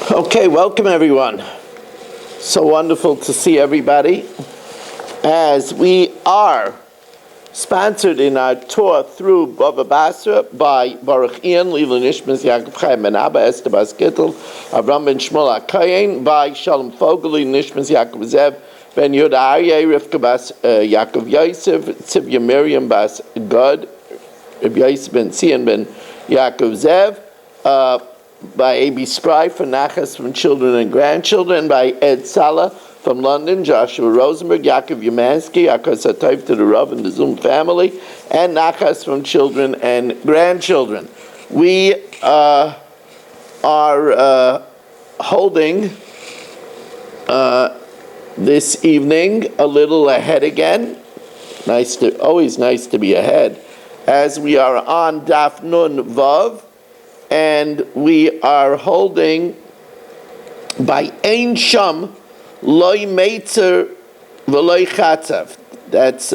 Okay, welcome everyone. So wonderful to see everybody as we are sponsored in our tour through Bava Basra by Baruch Ian, Lila Nishmas, Yaakov Chaim Ben Abba, Esther Bas Gittel, Avram Ben Shmuel HaKayin, by Shalom Fogeli, Nishmas Yaakov Zev, Ben Yehuda Aryeh, Rivka Bas Yaakov Yosef, Tzivya Miriam Bas Gad, Rabbi Yosef Ben Sion Ben Yaakov Zev, by A.B. Spry for Nachas from children and grandchildren, by Ed Salah from London, Joshua Rosenberg, Yaakov Yumansky, Yaakov Satayv to the Rav and the Zoom family, and Nachas from children and grandchildren. We are holding this evening a little ahead again. Always nice to be ahead, as we are on Daf Nun Vav, and we are holding by Ein Sham Loi Meitzer V'Loi Chatzav. That's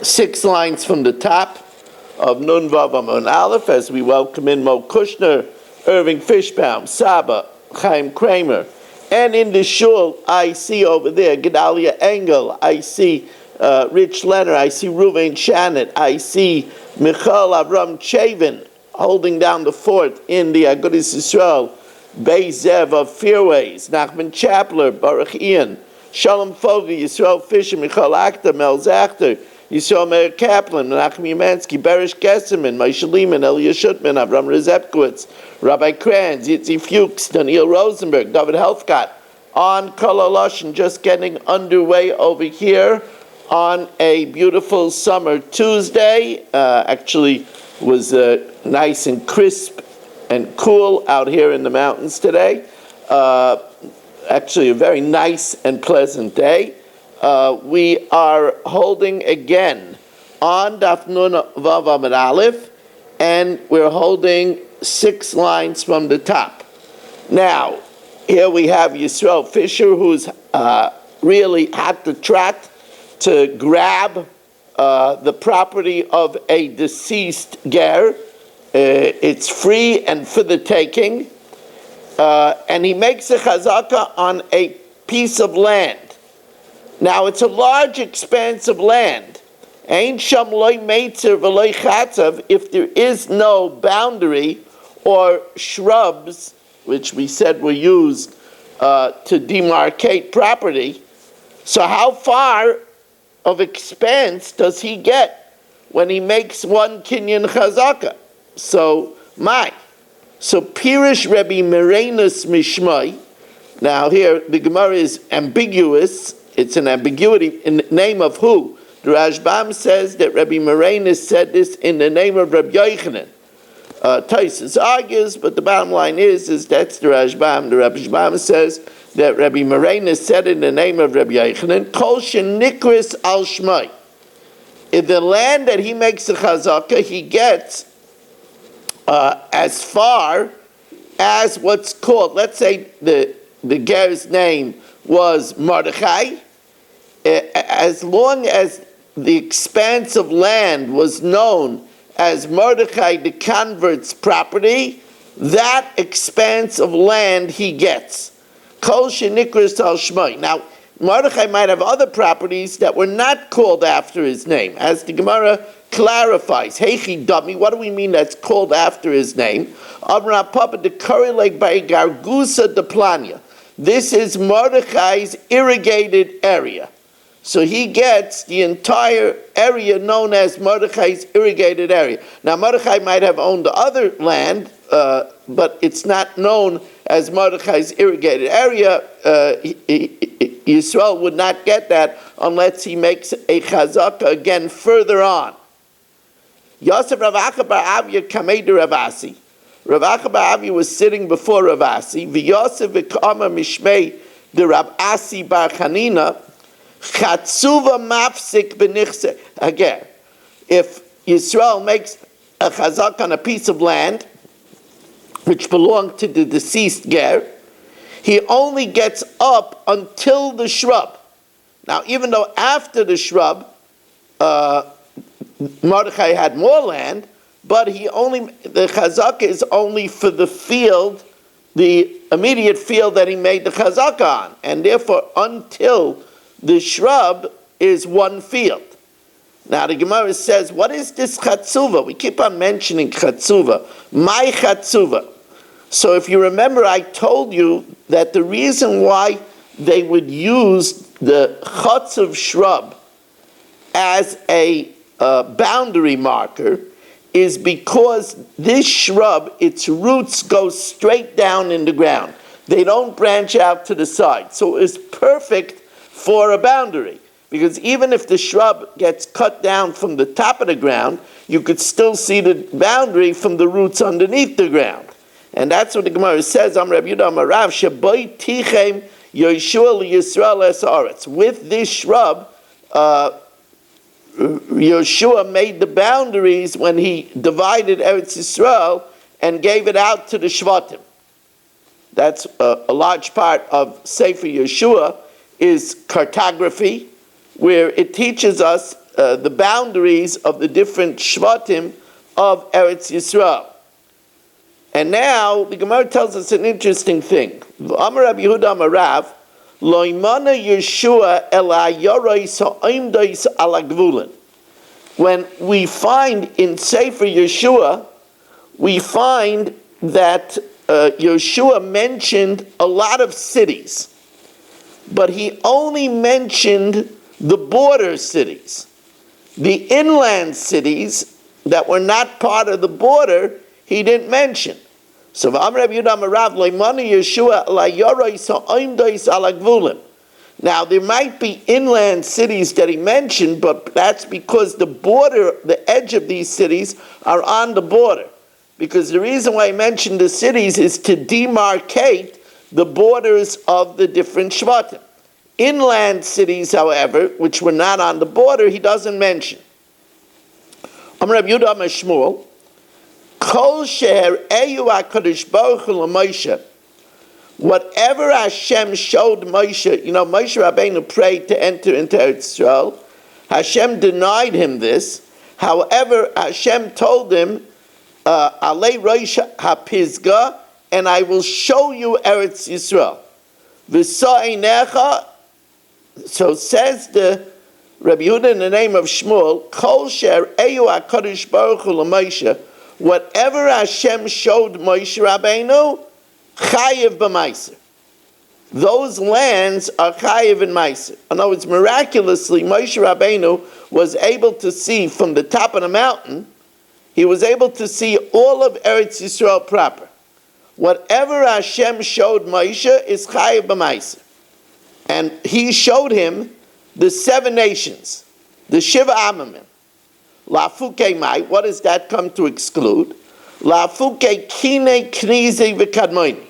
6 lines from the top of Nun Vav Amon Aleph, as we welcome in Mo Kushner, Irving Fishbaum, Saba, Chaim Kramer, and in the shul I see over there Gedalia Engel, I see Rich Leonard, I see Ruvain Shannon, I see Michal Avram Chavin holding down the fort in the Agudas Yisrael, Beis Zev of Fearways, Nachman Chapler, Baruch Ian, Shalom Fogi, Yisrael Fisher, Michal Akhtar, Mel Zachter, Yisrael Meir Kaplan, Nachman Yumansky, Berish Gesserman, Moshe Lehman, Elia Shutman, Avram Rezepkowitz, Rabbi Kranz, Yitzi Fuchs, Daniel Rosenberg, David Helfgott, on Kol just getting underway over here on a beautiful summer Tuesday. Actually was nice and crisp and cool out here in the mountains today. Actually a very nice and pleasant day. We are holding again on Daf Nun Vav Amud Aleph, and we're holding 6 lines from the top. Now, here we have Yisrael Fisher, who's really had to trot to grab the property of a deceased ger. It's free and for the taking. And he makes a chazaka on a piece of land. Now, it's a large expanse of land. Ein sham loy meitzer v'loy chatzav, if there is no boundary or shrubs, which we said were used to demarcate property. So how far of expanse does he get when he makes one kinyan chazaka? So Pirish Rebbe Merenus Mishmai. Now here the Gemara is ambiguous. It's an ambiguity in the name of who? The Rashbam says that Rebbe Merenus said this in the name of Rabbi Yochanan. Taisus argues, but the bottom line is that's the Rashbam. The Rashbam says that Rabbi Merenus said in the name of Rabbi Yochanan, Kol shenikris al shmai. In the land that he makes the chazaka, he gets as far as what's called, let's say the ger's name was Mordechai, as long as the expanse of land was known as Mordechai the convert's property, that expanse of land he gets. Kol shenikris al shmai. Now, Mordechai might have other properties that were not called after his name, as the Gemara clarifies. Heichi dami, what do we mean that's called after his name? Avram Papa de Kurilek by Gargusa de Plania. This is Mordechai's irrigated area. So he gets the entire area known as Mordechai's irrigated area. Now Mordechai might have owned the other land, but it's not known as Mordechai's irrigated area. Yisrael would not get that unless he makes a chazaka again further on. Yosef Rav Acha bar Avya kamei de Rav Asi. Rav Acha bar Avya was sitting before Rav Asi. V'Yosef v'kama mishmei de Rav Asi bar Chanina. Chatzuva mafsik b'nichse. Again, if Yisrael makes a chazak on a piece of land which belonged to the deceased ger, he only gets up until the shrub. Now, even though after the shrub, Mordechai had more land, but the chazaka is only for the field the immediate field that he made the chazaka on, and therefore until the shrub is one field. Now the Gemara says, what is this chatzuva? We keep on mentioning chatzuva. My chatzuva. So if you remember, I told you that the reason why they would use the chatzuv shrub as a boundary marker is because this shrub, its roots go straight down in the ground. They don't branch out to the side. So it's perfect for a boundary. Because even if the shrub gets cut down from the top of the ground, you could still see the boundary from the roots underneath the ground. And that's what the Gemara says, Am Reb Yehuda Amar Rav, Sheboi Tichem Yoshua Yisrael Es Haaretz. With this shrub, Yeshua made the boundaries when he divided Eretz Yisrael and gave it out to the Shvatim. That's a large part of Sefer Yeshua is cartography, where it teaches us the boundaries of the different Shvatim of Eretz Yisrael. And now the Gemara tells us an interesting thing. Amar Rabbi Yehuda Amar Rav, Lo imana Yeshua el hayoros ha'omdos al hagvulin. When we find in Sefer Yeshua, we find that Yeshua mentioned a lot of cities, but he only mentioned the border cities. The inland cities that were not part of the border, he didn't mention. So now there might be inland cities that he mentioned, but that's because the border, the edge of these cities are on the border. Because the reason why he mentioned the cities is to demarcate the borders of the different Shvatim. Inland cities, however, which were not on the border, he doesn't mention. Amar Rabbi Yehuda Amar Shmuel, Kol sheher eyu HaKadosh Baruch Hu LaMoshe. Whatever Hashem showed Moshe, Moshe Rabbeinu prayed to enter into Eretz Yisrael. Hashem denied him this. However, Hashem told him, Alei Rosh HaPizga, and I will show you Eretz Yisrael. V'sa'einecha. So says the Rabbi Yehuda in the name of Shmuel, Kol sher eyu HaKadosh Baruch Hu LaMoshe, whatever Hashem showed Moshe Rabbeinu, chayiv b'maiser. Those lands are chayiv in maiser. In other words, miraculously, Moshe Rabbeinu was able to see from the top of the mountain, he was able to see all of Eretz Yisrael proper. Whatever Hashem showed Moshe is chayiv b'maiser. And he showed him the 7 nations, the Shiva Amamim. Lafuke mai, what does that come to exclude? Lafuke kine knize v'kadmoini.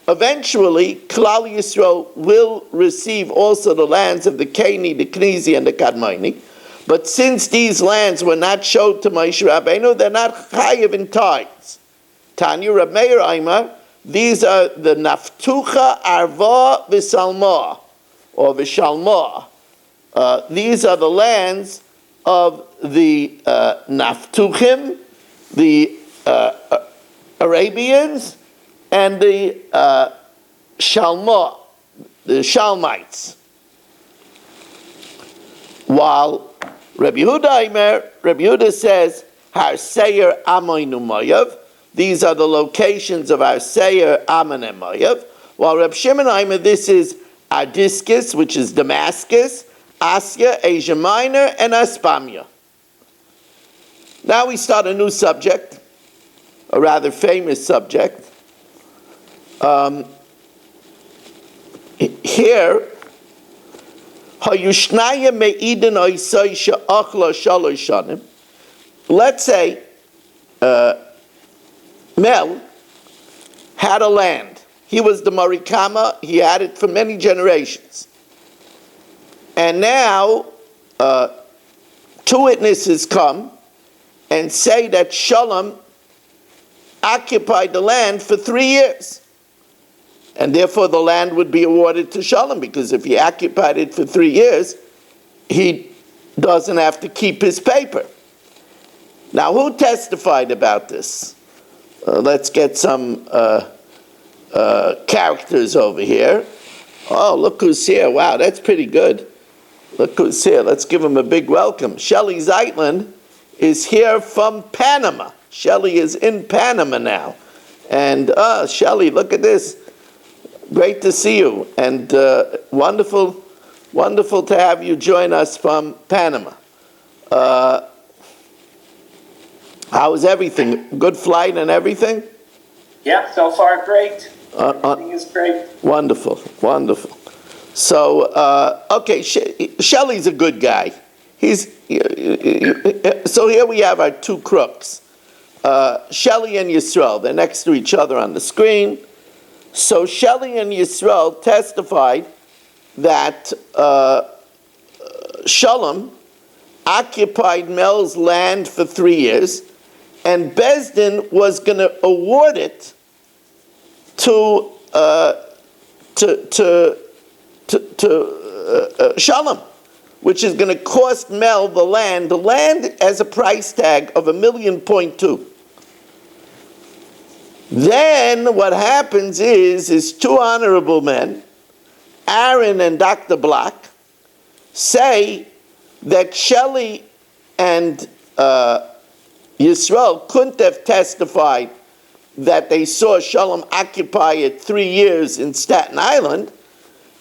Eventually, Klal Yisrael will receive also the lands of the Keni, the Knizi, and the Kadmoini. But since these lands were not showed to Moshe Rabbeinu, they're not chayiv in tithes. Tanya Reb Meir Aimar, these are the Naftucha, Arva, V'Salma, or V'Shalma. These are the lands of the Naftuchim, the Arabians, and the Shalma, the Shalmites. While Rabbi Yehuda says, Har Seir Amoinu Moyav, these are the locations of Har Seir, Ammon, and Moyav. While Reb Shimon Aimer, this is Adiscus, which is Damascus, Asya, Asia Minor, and Aspamia. Now we start a new subject, a rather famous subject. Here, let's say Mel had a land. He was the Marikama, he had it for many generations. And now 2 witnesses come and say that Shalom occupied the land for 3 years. And therefore the land would be awarded to Shalom, because if he occupied it for 3 years, he doesn't have to keep his paper. Now, who testified about this? Let's get some characters over here. Oh, look who's here. Wow, that's pretty good. Look who's here. Let's give him a big welcome. Shelley Zeitland is here from Panama. Shelley is in Panama now. And Shelley, look at this. Great to see you. And wonderful to have you join us from Panama. How is everything? Good flight and everything? Yeah, so far great. Everything is great. Wonderful. So, okay, Shelley's a good guy. So here we have our two crooks, Shelley and Yisrael. They're next to each other on the screen. So Shelley and Yisrael testified that Shalom occupied Mel's land for 3 years, and Bezdin was going to award it to Shalom, which is going to cost Mel the land as a price tag of $1.2 million. Then what happens is two honorable men, Aaron and Dr. Block, say that Shelley and Yisrael couldn't have testified that they saw Shalom occupy it 3 years in Staten Island,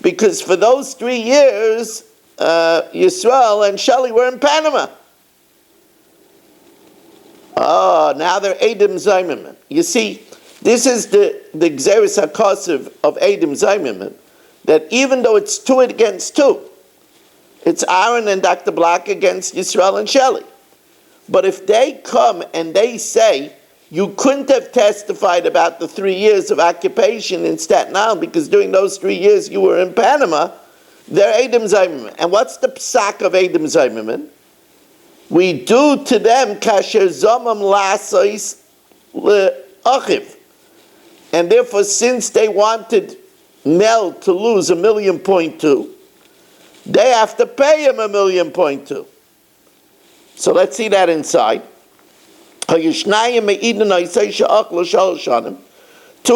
because for those 3 years, Yisrael and Shelley were in Panama. Oh, now they're Adam Zimmerman. You see, this is the Gzeres HaKosiv of Adam Zimmerman, that even though it's 2 against 2, it's Aaron and Dr. Block against Yisrael and Shelley. But if they come and they say, you couldn't have testified about the 3 years of occupation in Staten Island because during those 3 years you were in Panama, they're Adam Zimmerman. And what's the psak of Adam Zimmerman? We do to them kasher zomam lasois le'achiv. And therefore, since they wanted Mel to lose $1.2 million, they have to pay him $1.2 million. So let's see that inside. 2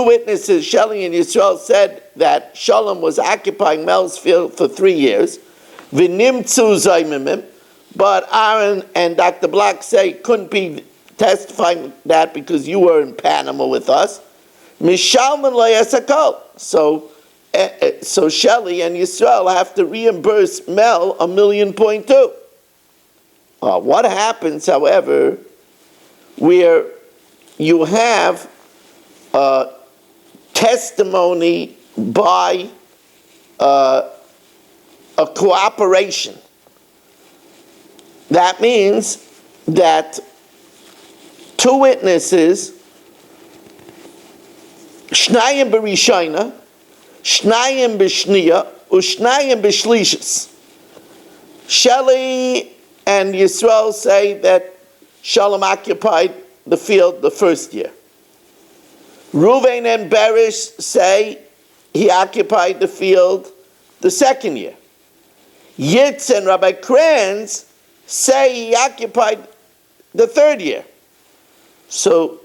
witnesses, Shelley and Yisrael, said that Shalom was occupying Mel's field for 3 years. V'nimtzu zaymimim, but Aaron and Dr. Block say couldn't be testifying that because you were in Panama with us. Mishalman layasakol. So Shelley and Yisrael have to reimburse Mel $1.2 million. What happens, however, where you have testimony by a cooperation? That means that two witnesses, Shnayim b'Rishayna, Shnayim b'Shniya, Ushnayim b'Shlishis. Shelley and Yisrael say that Shalom occupied the field the first year. Reuven and Berish say he occupied the field the second year. Yitz and Rabbi Kranz say he occupied the third year. So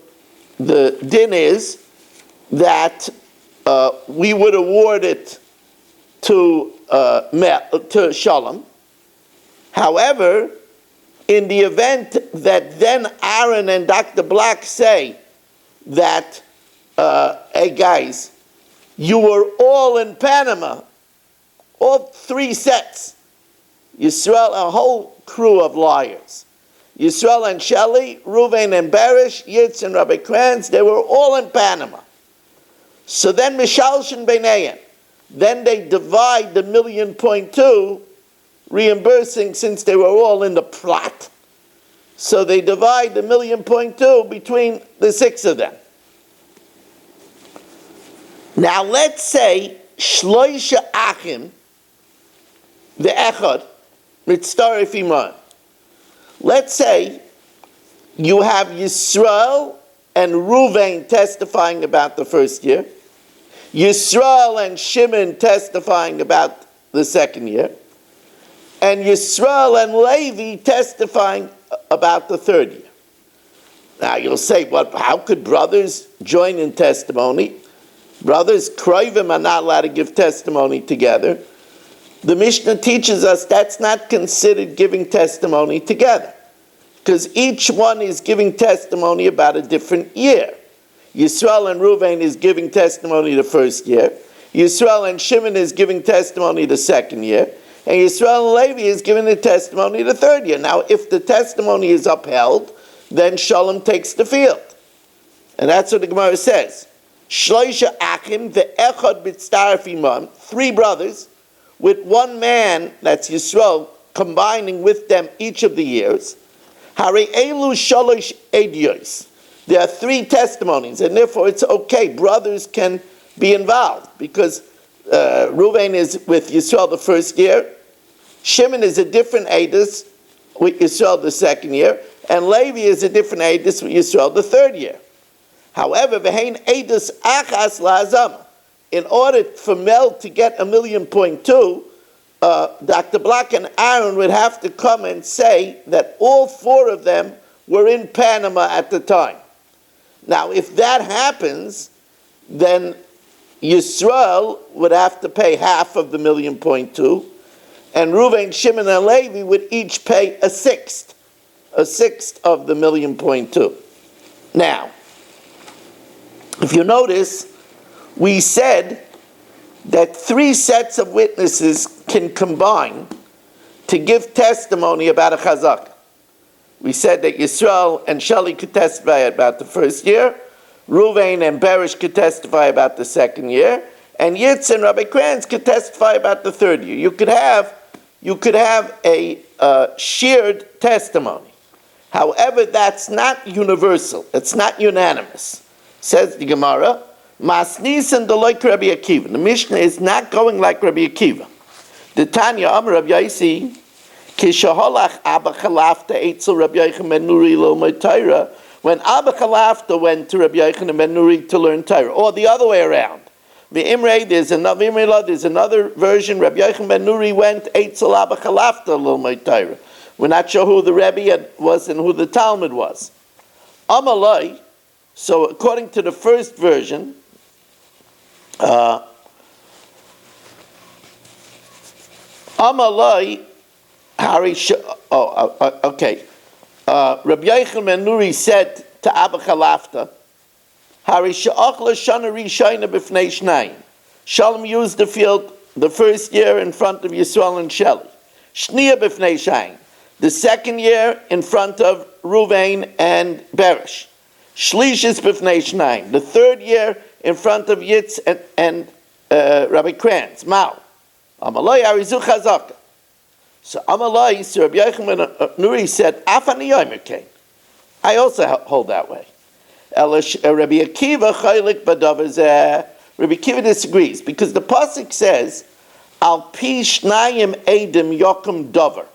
the din is that we would award it to Shalom. However, in the event that then Aaron and Dr. Block say that, hey guys, you were all in Panama, all 3 sets, Yisrael, a whole crew of liars. Yisrael and Shelley, Reuven and Berish, Yitz and Rabbi Kranz, they were all in Panama. So then Mishalshin Beinayim, then they divide the $1.2 million, reimbursing since they were all in the plot. So they divide the $1.2 million between the 6 of them. Now let's say Shloisha Achim, the Echad, Mitzaref Iman. Let's say you have Yisrael and Reuven testifying about the first year, Yisrael and Shimon testifying about the second year, and Yisrael and Levi testifying about the third year. Now you'll say, well, how could brothers join in testimony? Brothers, kroivim are not allowed to give testimony together. The Mishnah teaches us that's not considered giving testimony together, because each one is giving testimony about a different year. Yisrael and Reuven is giving testimony the first year. Yisrael and Shimon is giving testimony the second year. And Yisrael and Levi is giving the testimony the third year. Now, if the testimony is upheld, then Shalom takes the field. And that's what the Gemara says. Shloisha achim ve'echad b'tzaref imam, 3 brothers, with one man, that's Yisrael, combining with them each of the years. Hare elu shalosh ediyos. There are 3 testimonies, and therefore it's okay. Brothers can be involved, because Reuven is with Yisrael the first year, Shimon is a different edus with Yisrael the second year, and Levi is a different edus with Yisrael the third year. However, v'hein edus achas la'azama. In order for Mel to get 1,000,000.2, Dr. Black and Aaron would have to come and say that all 4 of them were in Panama at the time. Now, if that happens, then Yisrael would have to pay half of the 1,000,000.2, and Reuven, Shimon, and Levi would each pay a sixth of the 1,000,000.2. Now, if you notice, we said that 3 sets of witnesses can combine to give testimony about a chazakah. We said that Yisrael and Shelley could testify about the first year, Reuven and Berish could testify about the second year, and Yitz and Rabbi Kranz could testify about the third year. You could have a shared testimony. However, that's not universal. It's not unanimous. Says the Gemara, Masnisan deloik Rabbi Akiva. The Mishnah is not going like Rabbi Akiva. The Tanya Amar Rabbi Yaisi, Kishaholach Abba Chalafta Eitzel Rabbi Yochanan ben Nuri Lomay Torah. When Abba Chalafta went to Rabbi Yochanan ben Nuri to learn Torah, or the other way around. There's another version. Rabbi Yochanan ben Nuri went Eitzel Abba Chalafta Lomay Torah. We're not sure who the Rebbe was and who the Talmud was. Amalai. So according to the first version, Amalai, okay. Rabbi Yochanan ben Nuri said to Abba Chalafta, Shalom used the field the first year in front of Yisrael and Shelley. Shniya b'fnei Shain, the second year in front of Reuven and Berish. Shlishis b'fnei Shnaim, the third year in front of Yitz and Rabbi Kranz. Mao. Amalai arizu chazaka. So Amalai, so Rabbi Yochanan ben Nuri said, Afani yomer kain. I also hold that way. Rabbi Akiva chaylik b'davar zeh. Rabbi Akiva disagrees, because the pasuk says, Al pi shnayim edim yokum davar.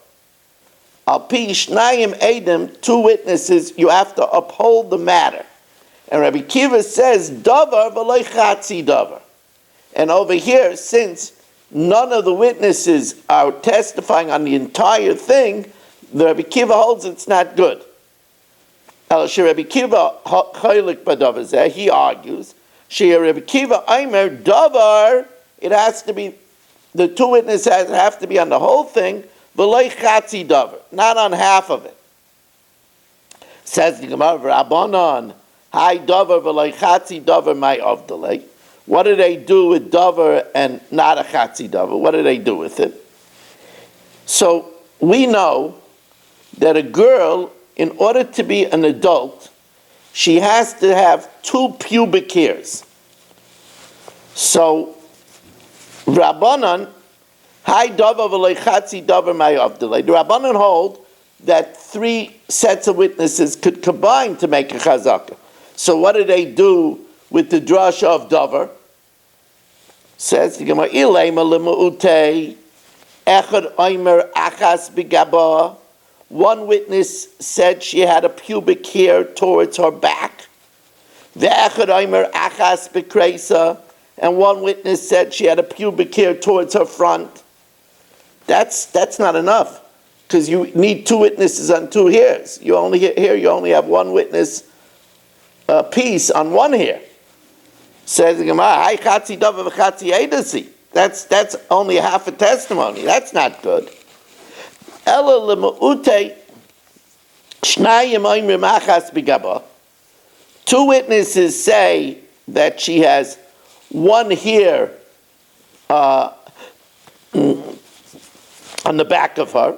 Al pi shnayim edim, 2 witnesses, you have to uphold the matter. And Rabbi Akiva says, davar v'loy chatzi davar. And over here, since none of the witnesses are testifying on the entire thing, the Rabbi Akiva holds it's not good. Rabbi Akiva chaylik b'davar zeh, he argues, Rabbi Akiva Aimer davar, it has to be, the 2 witnesses have to be on the whole thing, v'loy chatzi davar, not on half of it. Says the Gemara, Rabbanan, hai davar v'loy chatzi davar my avdalei. What do they do with davar and not a chatzi davar? What do they do with it? So we know that a girl, in order to be an adult, she has to have 2 pubic hairs. So Rabbanan, hai davar v'loy chatzi davar my avdalei. The Rabbanan hold that 3 sets of witnesses could combine to make a chazakah. So what do they do with the drasha of davar? Says the Gemara, Ilema lemu'utei echad oimer achas b'gaba. 1 witness said she had a pubic hair towards her back. Ve'echad oimer achas b'kreisa. And 1 witness said she had a pubic hair towards her front. That's not enough, because you need 2 witnesses on 2 hairs. You only have 1 witness piece on 1 hair. Says the Gemara, "Hai chatzi davar v'chatzi edasi." That's only half a testimony. That's not good. Ela lemu'ute shnayim oimrim achas b'gaba. Two witnesses say that she has one here on the back of her.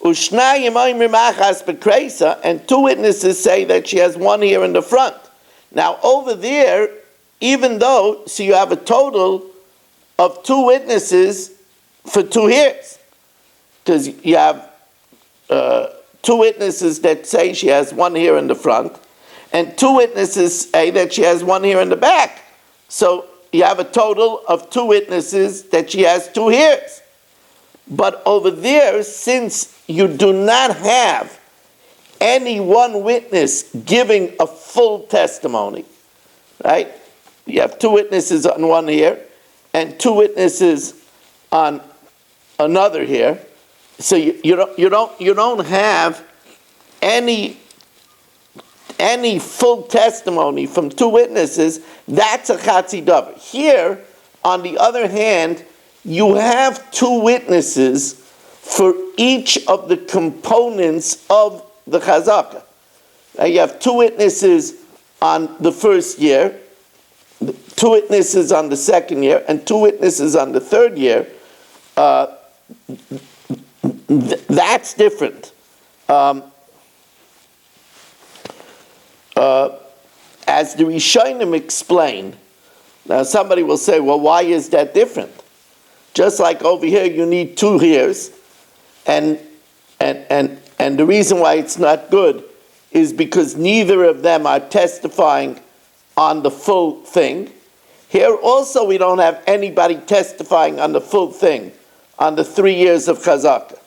Ushnayim oimrim achas b'kreisa, and two witnesses say that she has one here in the front. Now over there, even though, so you have a total of two witnesses for 2 years, because you have two witnesses that say she has one here in the front, and two witnesses say that she has one here in the back. So you have a total of 2 witnesses that she has 2 hairs. But over there, since you do not have any one witness giving a full testimony, right? You have 2 witnesses on one here and 2 witnesses on another here. So you don't have any full testimony from 2 witnesses. That's a chatzi davar. Here, on the other hand, you have 2 witnesses for each of the components of the chazaka. Now you have 2 witnesses on the first year, 2 witnesses on the second year, and 2 witnesses on the third year. That's different. As the Rishonim explain, now somebody will say, well, why is that different? Just like over here, you need 2 hairs, and the reason why it's not good is because neither of them are testifying on the full thing. Here also we don't have anybody testifying on the full thing, on the 3 years of chazaka.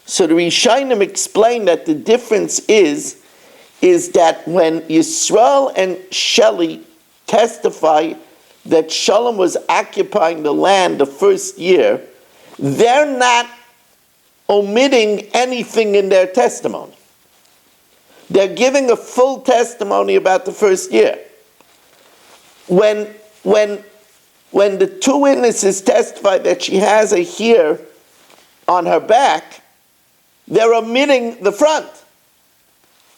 So the Rishonim explain that the difference is that when Yisrael and Shelley testify that Shalom was occupying the land the first year, they're not omitting anything in their testimony. They're giving a full testimony about the first year. When the 2 witnesses testify that she has a hair on her back, they're omitting the front.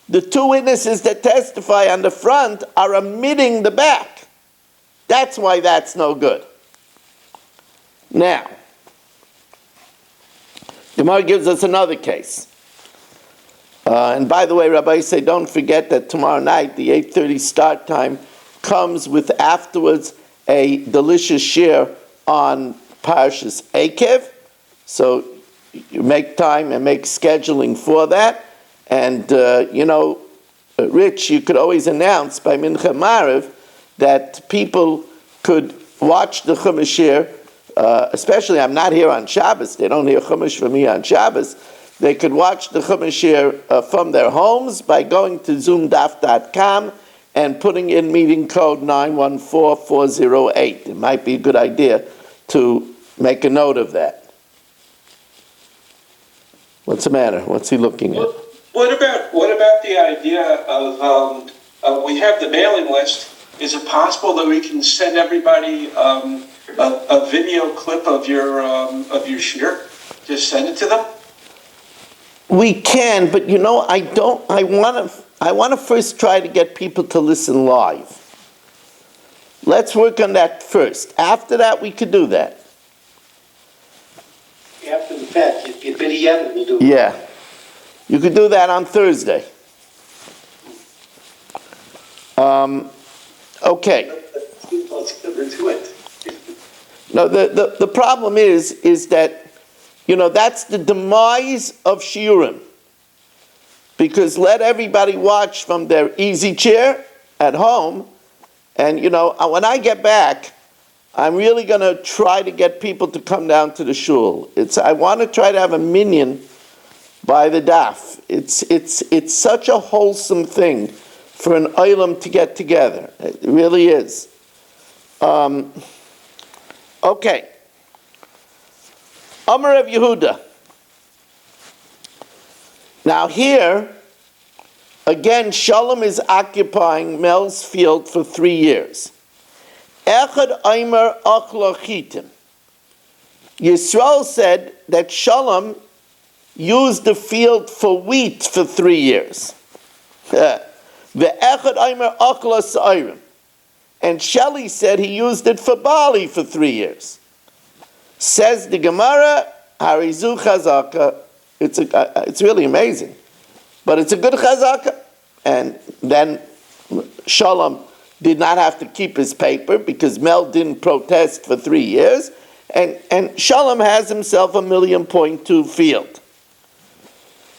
The 2 witnesses that testify on the front are omitting the back. That's why that's no good. Now, Gemara gives us another case. And by the way, Rabbi say, don't forget that tomorrow night, the 8:30 start time, comes with afterwards a delicious share on Parshas Ekev. So you make time and make scheduling for that. And, Rich, you could always announce by Mincha Maariv that people could watch the Chumash here, especially I'm not here on Shabbos. They don't hear Chumash from me on Shabbos. They could watch the Chumash here from their homes by going to zoomdaf.com and putting in meeting code 914408. It might be a good idea to make a note of that. What's the matter? What's he looking at? What about the idea of we have the mailing list? Is it possible that we can send everybody a video clip of your shir? Just send it to them. We can, but I want to first try to get people to listen live. Let's work on that first. After that, we could do that. After the fact, you better yet we'll do it. Yeah. You could do that on Thursday. Okay. Let's get into it. No, the problem is that, that's the demise of shiurim. Because let everybody watch from their easy chair at home, and when I get back, I'm really going to try to get people to come down to the shul. I want to try to have a minyan by the daf. It's such a wholesome thing for an olam to get together. It really is. Okay. Amar of Yehuda. Now here, again, Shalom is occupying Mel's field for 3 years. Echad Aimer Achla Chitim. Yisrael said that Shalom used the field for wheat for 3 years. The Echad Aimer Achla Sa'irim. And Shelley said he used it for barley for 3 years. Says the Gemara, Harizu Chazaka. It's really amazing. But it's a good Chazaka. And then Shalom did not have to keep his paper because Mel didn't protest for 3 years. And Shalom has himself a 1,000,000.2 field.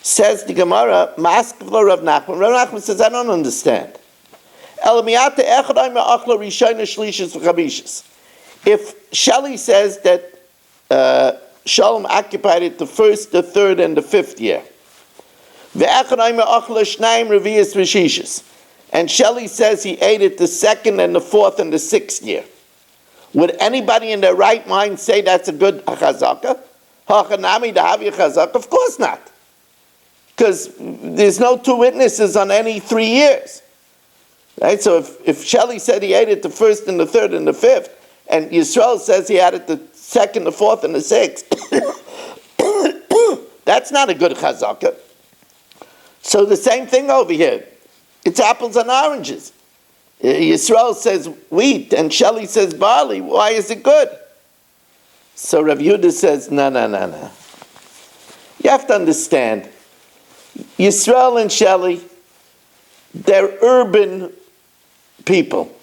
Says the Gemara, Maskvla Rav Nachman. Rav Nachman says, I don't understand. If Shelley says that Shalom occupied it the first, the third, and the fifth year, and Shelley says he ate it the second and the fourth and the sixth year, would anybody in their right mind say that's a good chazaka? Of course not. Because there's no two witnesses on any 3 years. Right? So if Shelley said he ate it the first and the third and the fifth, and Yisrael says he had it the second, the fourth, and the sixth, that's not a good chazaka. So the same thing over here. It's apples and oranges. Yisrael says wheat, and Shelley says barley. Why is it good? So Rav Yehuda says, no. You have to understand, Yisrael and Shelley, they're urban people.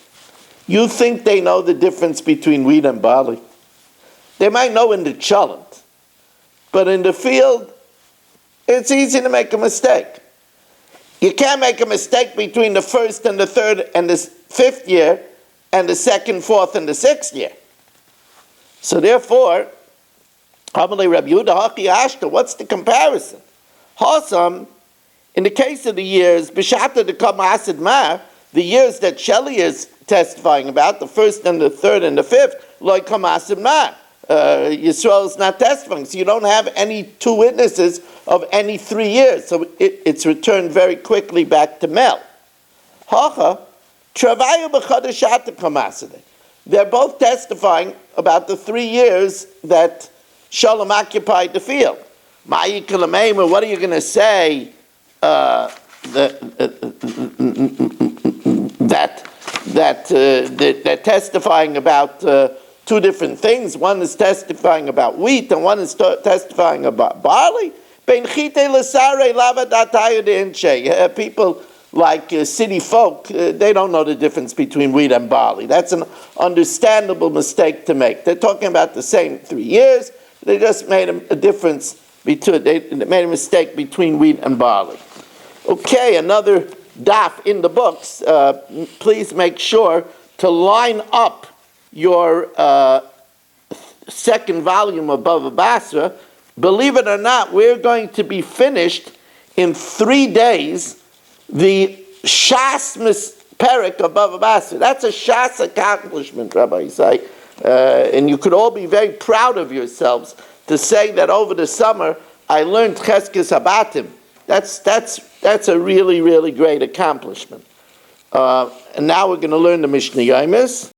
You think they know the difference between wheat and barley? They might know in the chalent, but in the field, it's easy to make a mistake. You can't make a mistake between the first and the third and the fifth year and the second, fourth, and the sixth year. So therefore, Amalei Rabbi Yehuda Haki Ashta, what's the comparison? Hasam, in the case of the years, B'shata de Kama Asid Mar, the years that Shelley is testifying about, the first and the third and the fifth, Loi Kama Asid Mar. Yisrael is not testifying, so you don't have any two witnesses of any 3 years. So it's returned very quickly back to Mel. Hacha, Travayu b'chadashata kamasade. They're both testifying about the 3 years that Shalom occupied the field. Ma'ikalameima, what are you going to say? They're testifying about two different things. One is testifying about wheat, and one is testifying about barley. People like city folk, they don't know the difference between wheat and barley. That's an understandable mistake to make. They're talking about the same 3 years. They just made a difference between. They made a mistake between wheat and barley. Okay, another daf in the books. Please make sure to line up your second volume of Bava Basra. Believe it or not, we're going to be finished in 3 days the Shas Perek of Bava Basra. That's a Shas accomplishment, Rabbi Yisai. And you could all be very proud of yourselves to say that over the summer I learned Cheskes Habatim. That's a really, really great accomplishment. And now we're going to learn the Mishnah Yomis.